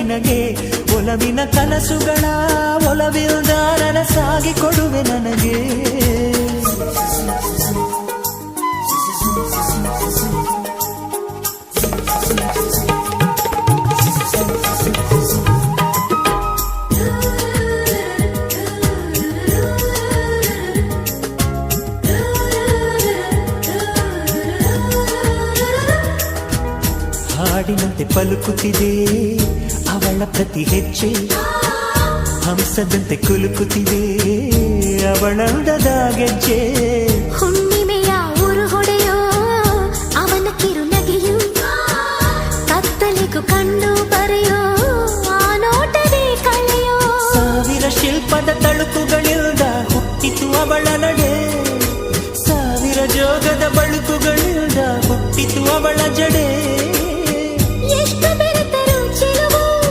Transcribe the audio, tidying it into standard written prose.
ನಿನಗೆ ಒಲವಿನ ಕನಸುಗಳ ಒಲವಿಲ್ದ ನನಸಾಗಿ ಕೊಡುವೆ ನನಗೆ ಹಾಡಿನಂತೆ ಪಲುಕುತ್ತಿದೆ ಅವಳ ಪ್ರತಿ ಹೆಜ್ಜೆ ಹಂಸದಂತೆ ಕುಲುಕುತ್ತಿದೆ ಅವಳಂದದ ಗೆಜ್ಜೆ ಹುಣ್ಣಿಮೆಯ ಊರು ಹೊಡೆಯೋ ಅವನ ಕಿರುನಗೆಯು ಕತ್ತಲಿಗೂ ಕಣ್ಣು ಬರೆಯೋ ಆ ನೋಟವೇ ಕಳೆಯೋ ಸಾವಿರ ಶಿಲ್ಪದ ತಳುಕುಗಳಿಲ್ದ ಹುಟ್ಟಿತು ಅವಳ ನಡೆ ಸಾವಿರ ಜೋಗದ ಬಳುಕುಗಳಿಲ್ದ ಹುಟ್ಟಿತು ಅವಳ ಜಡೆ